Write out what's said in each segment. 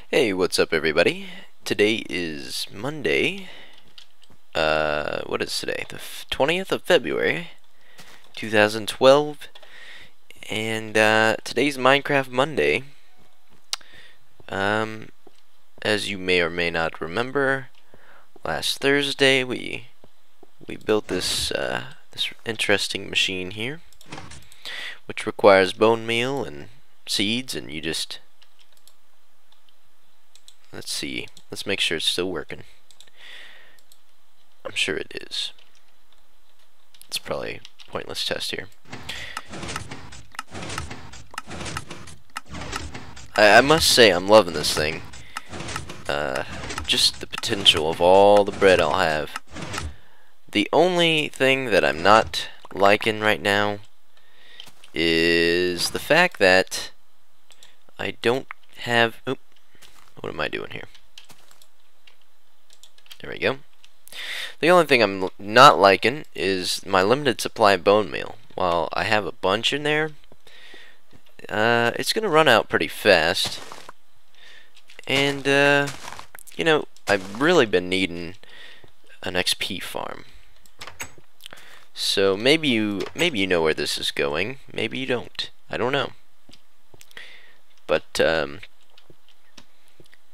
Hey, what's up everybody? Today is Monday. What is today? The 20th of February, 2012. And today's Minecraft Monday. As you may or may not remember, last Thursday we built this this interesting machine here, which requires bone meal and seeds, and you just let's see. Let's make sure it's still working. I'm sure it is. It's probably a pointless test here. I must say I'm loving this thing. Just the potential of all the bread I'll have. The only thing that I'm not liking right now is the fact that I don't have... Oop, what am I doing here? There we go. The only thing I'm not liking is my limited supply of bone meal. While I have a bunch in there, it's gonna run out pretty fast. And you know, I've really been needing an XP farm. So maybe you know where this is going. Maybe you don't. I don't know. But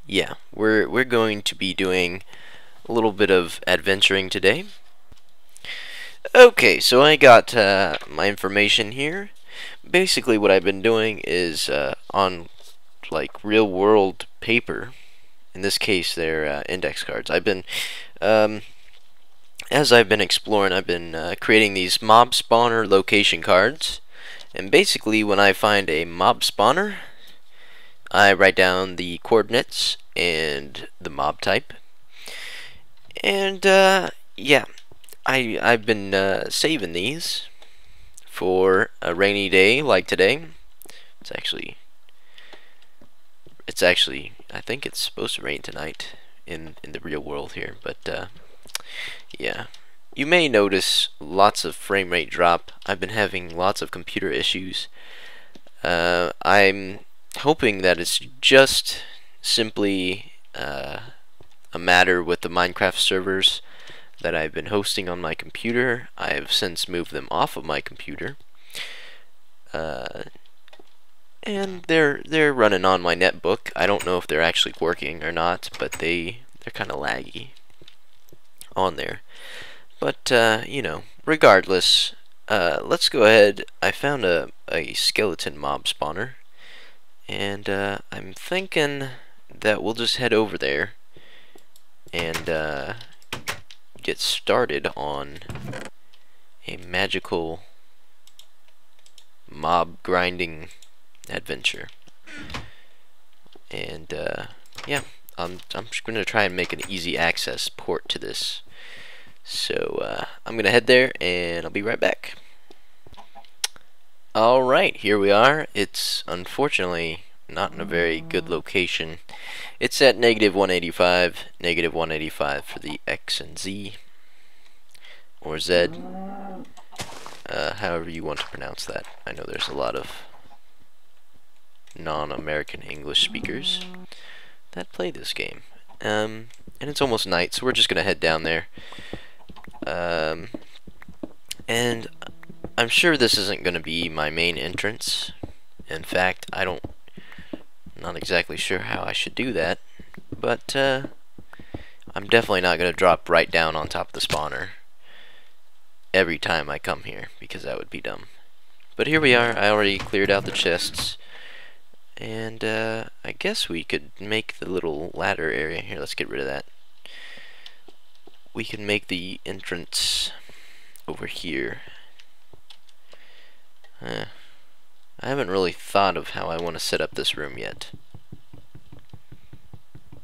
yeah, we're going to be doing a little bit of adventuring today. Okay, so I got my information here. Basically, what I've been doing is on like real world paper. In this case, they're index cards. I've been as I've been exploring, I've been creating these mob spawner location cards. And basically, when I find a mob spawner, I write down the coordinates and the mob type. And yeah, I've been saving these for a rainy day like today. It's actually I think it's supposed to rain tonight in the real world here, but yeah. You may notice lots of frame rate drop. I've been having lots of computer issues. I'm hoping that it's just simply a matter with the Minecraft servers that I've been hosting on my computer. I have since moved them off of my computer, and they're running on my netbook. I don't know if they're actually working or not, but they're kind of laggy on there. But you know, regardless, let's go ahead. I found a skeleton mob spawner, and I'm thinking that we'll just head over there and get started on a magical mob grinding adventure. And yeah, I'm just gonna try and make an easy access port to this. So I'm gonna head there and I'll be right back. Alright, here we are. It's unfortunately not in a very good location. It's at -185 for the X and Z, or Z, however you want to pronounce that. I know there's a lot of non-American English speakers that play this game. And it's almost night, so we're just gonna head down there. And I'm sure this isn't gonna be my main entrance. In fact, I'm not exactly sure how I should do that, but I'm definitely not gonna drop right down on top of the spawner every time I come here, because that would be dumb. But here we are. I already cleared out the chests. And I guess we could make the little ladder area here. Let's get rid of that. We can make the entrance over here. I haven't really thought of how I want to set up this room yet.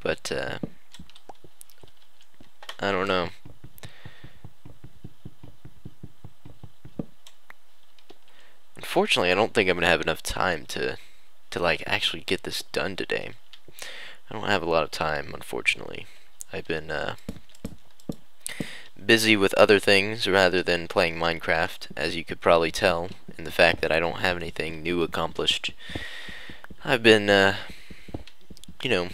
But I don't know. Unfortunately, I don't think I'm gonna have enough time to like actually get this done today. I don't have a lot of time, unfortunately. I've been busy with other things rather than playing Minecraft, as you could probably tell in the fact that I don't have anything new accomplished. I've been you know,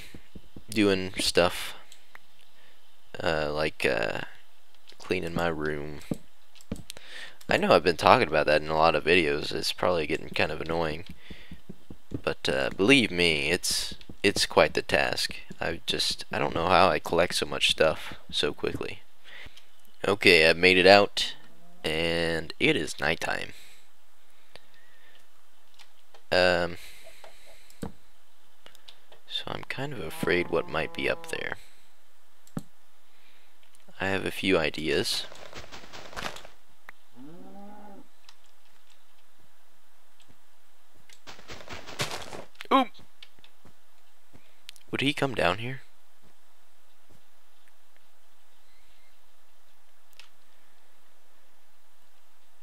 doing stuff like cleaning my room. I know I've been talking about that in a lot of videos. It's probably getting kind of annoying, but believe me, it's quite the task. I don't know how I collect so much stuff so quickly. Okay, I've made it out, and it is nighttime. So I'm kind of afraid what might be up there. I have a few ideas. Oop! Would he come down here?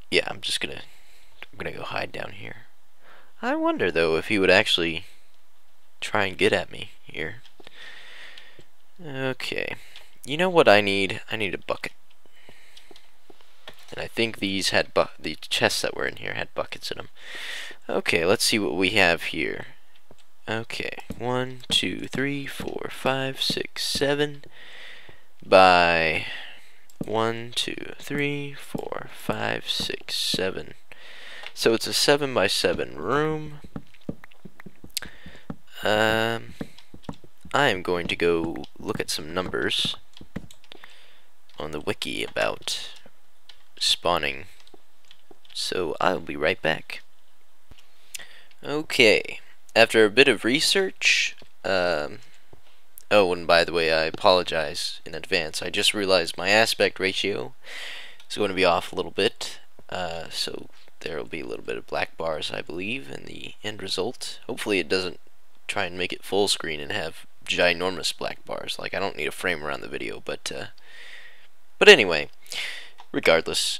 Yeah, I'm gonna go hide down here. I wonder though if he would actually try and get at me here. Okay. You know what I need? I need a bucket. And I think these had the chests that were in here had buckets in them. Okay, let's see what we have here. Okay, 1, 2, 3, 4, 5, 6, 7 by 1, 2, 3, 4, 5, 6, 7. So it's a 7 by 7 room. I am going to go look at some numbers on the wiki about spawning. So I'll be right back. Okay, after a bit of research, oh, and by the way, I apologize in advance. I just realized my aspect ratio is going to be off a little bit, so there will be a little bit of black bars, I believe, in the end result. Hopefully it doesn't try and make it full screen and have ginormous black bars. Like, I don't need a frame around the video, but anyway, regardless,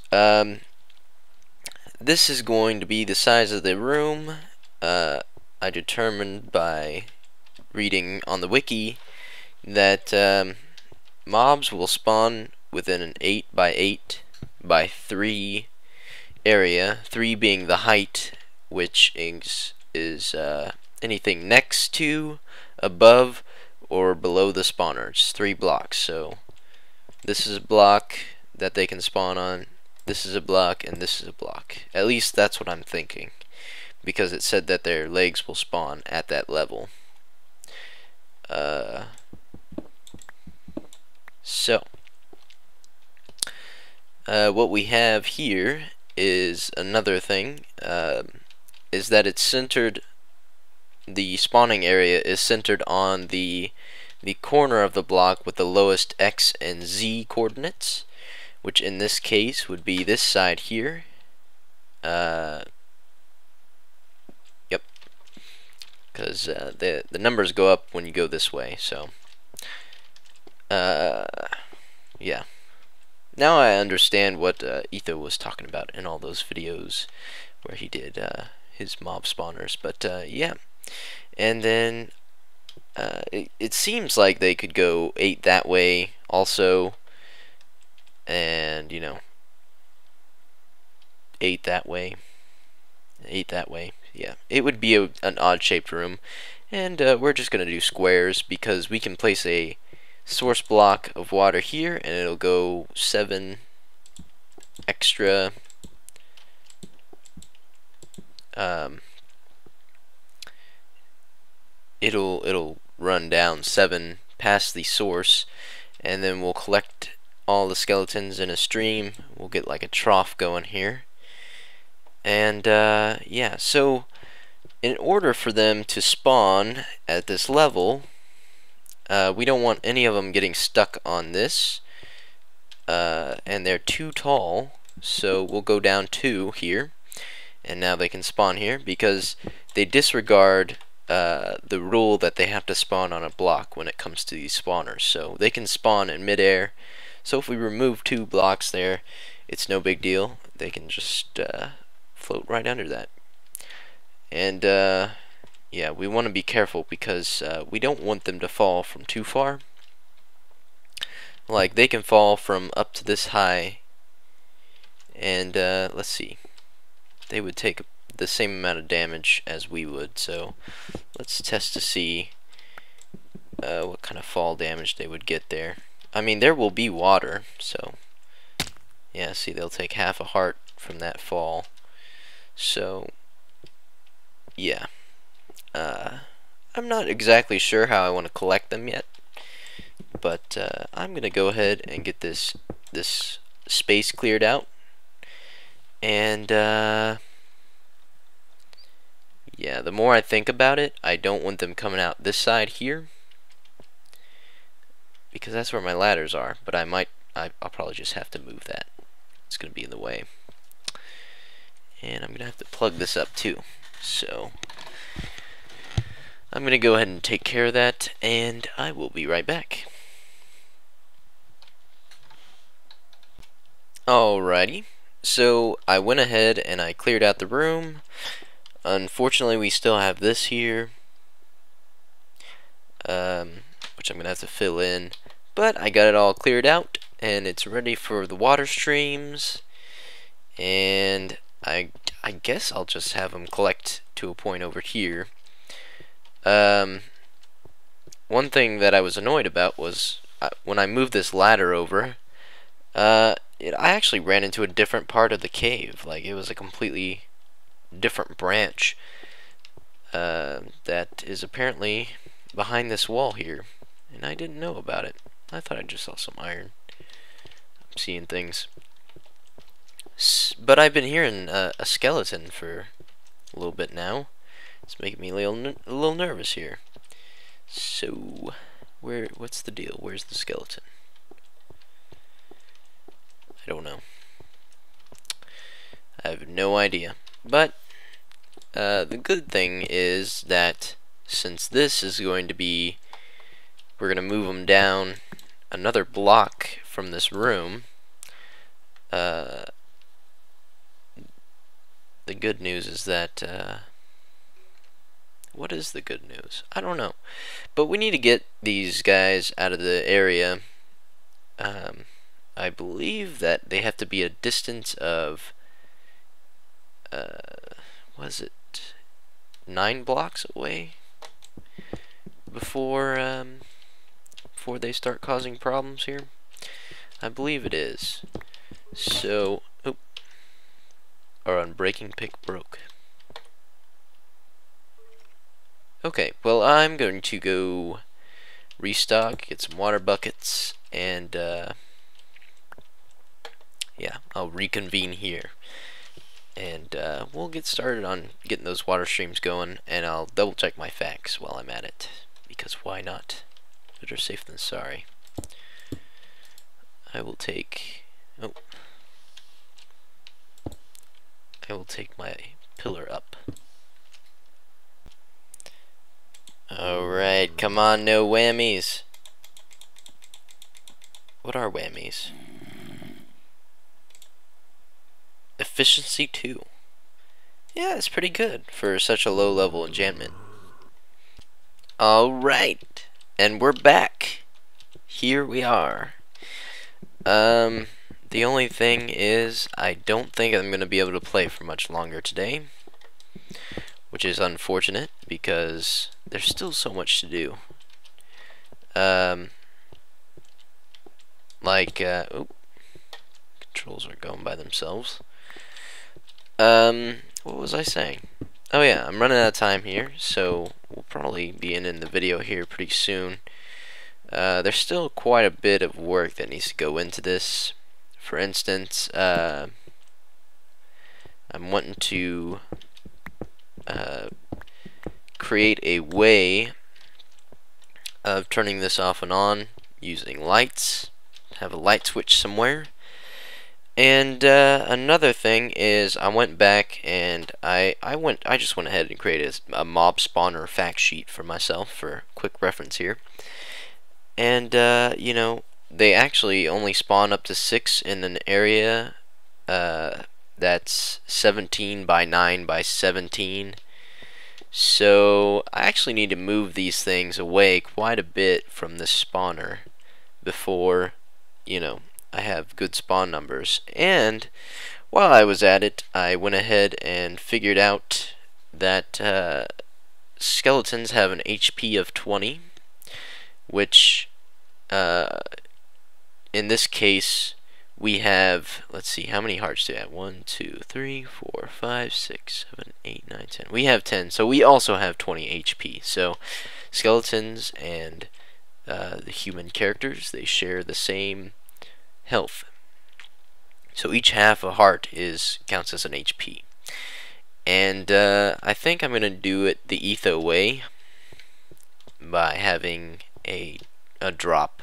this is going to be the size of the room. I determined by reading on the wiki that mobs will spawn within an 8 by 8 by 3 area, 3 being the height, which is anything next to, above, or below the spawner. It's 3 blocks. So this is a block that they can spawn on, this is a block, and this is a block. At least that's what I'm thinking, because it said that their legs will spawn at that level. What we have here is another thing, is that it's centered, the spawning area is centered on the corner of the block with the lowest X and Z coordinates, which in this case would be this side here. Yep, because the numbers go up when you go this way. So yeah, now I understand what Etho was talking about in all those videos where he did his mob spawners. But yeah, and then it seems like they could go 8 that way also, and 8 that way, 8 that way. Yeah, it would be an odd shaped room, and we're just gonna do squares because we can place a source block of water here and it'll go 7 extra it'll run down 7 past the source, and then we'll collect all the skeletons in a stream. We'll get like a trough going here, and yeah, so in order for them to spawn at this level, we don't want any of them getting stuck on this, and they're too tall, so we'll go down 2 here, and now they can spawn here because they disregard the rule that they have to spawn on a block when it comes to these spawners. So they can spawn in midair. So if we remove 2 blocks there, it's no big deal. They can just float right under that. And yeah, we want to be careful because we don't want them to fall from too far. Like, they can fall from up to this high, and let's see, they would take the same amount of damage as we would. So let's test to see what kind of fall damage they would get there. I mean, there will be water, so yeah, see, they'll take half a heart from that fall. So yeah, I'm not exactly sure how I want to collect them yet, but I'm gonna go ahead and get this space cleared out, and yeah, the more I think about it, I don't want them coming out this side here, because that's where my ladders are, but I'll probably just have to move that. It's gonna be in the way. And I'm gonna have to plug this up too. So I'm gonna go ahead and take care of that, and I will be right back. Alrighty, so I went ahead and I cleared out the room. Unfortunately, we still have this here, which I'm gonna have to fill in, but I got it all cleared out and it's ready for the water streams, and I guess I'll just have them collect to a point over here. One thing that I was annoyed about was when I moved this ladder over, I actually ran into a different part of the cave. Like, it was a completely different branch that is apparently behind this wall here, and I didn't know about it. I thought I just saw some iron. I'm seeing things. But I've been hearing a skeleton for a little bit now. It's making me a little nervous here. So, what's the deal? Where's the skeleton? I don't know. I have no idea. But the good thing is that since this is going to be, we're going to move them down another block from this room. The good news is that what is the good news? I don't know. But we need to get these guys out of the area. I believe that they have to be a distance of what is it, 9 blocks away before they start causing problems here. I believe it is. So, our unbreaking pick broke. Okay, well, I'm going to go restock, get some water buckets, and yeah, I'll reconvene here, and we'll get started on getting those water streams going, and I'll double check my facts while I'm at it, because why not? Better safe than sorry. I will take my pillar up. Alright, come on, no whammies. What are whammies? Efficiency 2. Yeah, it's pretty good for such a low level enchantment. Alright, and we're back. Here we are. The only thing is, I don't think I'm going to be able to play for much longer today, which is unfortunate because there's still so much to do. Controls are going by themselves. What was I saying? Oh yeah, I'm running out of time here, so we'll probably be ending the video here pretty soon. There's still quite a bit of work that needs to go into this. For instance, I'm wanting to create a way of turning this off and on using lights. Have a light switch somewhere. And another thing is, I went back and I just went ahead and created a mob spawner fact sheet for myself for quick reference here. And you know, they actually only spawn up to 6 in an area that's 17 by 9 by 17. So I actually need to move these things away quite a bit from this spawner before, you know, I have good spawn numbers. And while I was at it, I went ahead and figured out that skeletons have an HP of 20, which in this case we have, let's see, how many hearts do we have? 1, 2, 3, 4, 5, 6, 7, 8, 9, 10. We have 10, so we also have 20 HP. So skeletons and the human characters, they share the same health. So each half a heart counts as an HP. And I think I'm going to do it the Etho way by having a drop.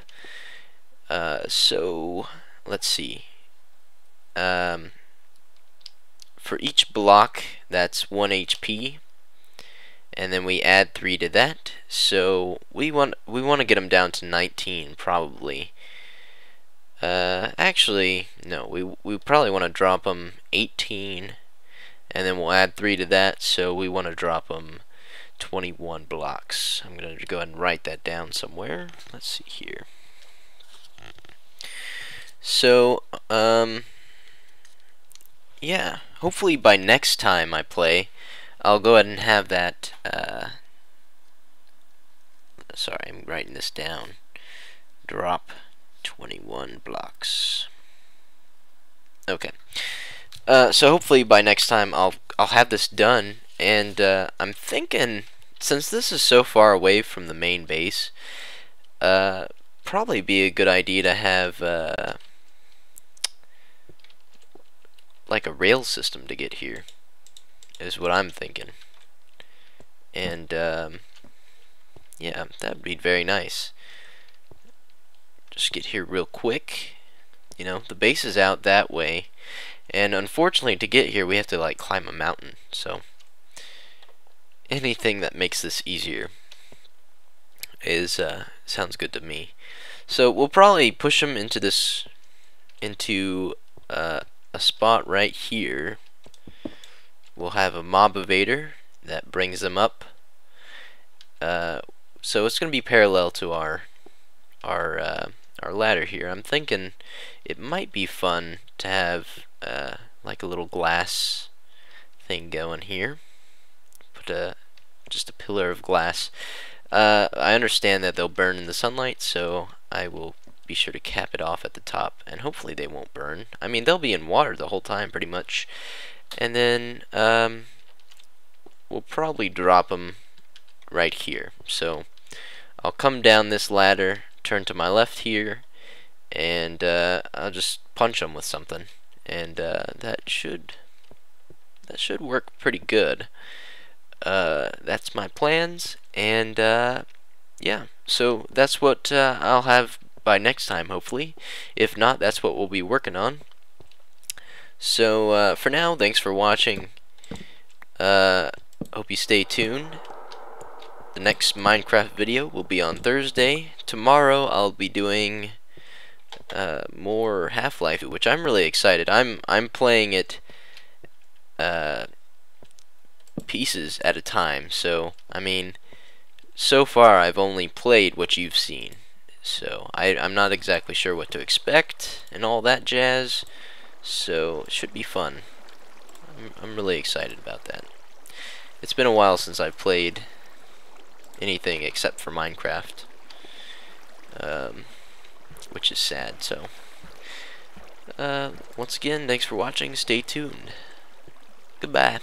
So let's see. For each block, that's 1 HP, and then we add 3 to that. So we want to get them down to 19 probably. Actually, no. We probably want to drop them 18, and then we'll add 3 to that. So we want to drop them 21 blocks. I'm gonna go ahead and write that down somewhere. Let's see here. So, yeah, hopefully by next time I play, I'll go ahead and have that, sorry, I'm writing this down. Drop 21 blocks. Okay. So hopefully by next time I'll have this done, and I'm thinking, since this is so far away from the main base, probably be a good idea to have like a rail system to get here, is what I'm thinking. And yeah, that'd be very nice. Just get here real quick. You know, the base is out that way, and unfortunately to get here we have to like climb a mountain, so anything that makes this easier is sounds good to me. So we'll probably push them into a spot right here. We'll have a mob evader that brings them up. So it's going to be parallel to our ladder here. I'm thinking it might be fun to have like a little glass thing going here. Put just a pillar of glass. I understand that they'll burn in the sunlight, so I will be sure to cap it off at the top, and hopefully they won't burn. I mean, they'll be in water the whole time pretty much. And then we'll probably drop them right here. So I'll come down this ladder, turn to my left here, and I'll just punch them with something, and that should work pretty good. That's my plans, and yeah, so that's what I'll have by next time, hopefully. If not, that's what we'll be working on. So for now, thanks for watching. Hope you stay tuned. The next Minecraft video will be on Thursday. Tomorrow I'll be doing more Half-Life, which I'm really excited. I'm playing it pieces at a time, so I mean, so far I've only played what you've seen, so I'm not exactly sure what to expect and all that jazz, so it should be fun. I'm really excited about that. It's been a while since I've played anything except for Minecraft, which is sad. So once again, thanks for watching. Stay tuned. Goodbye.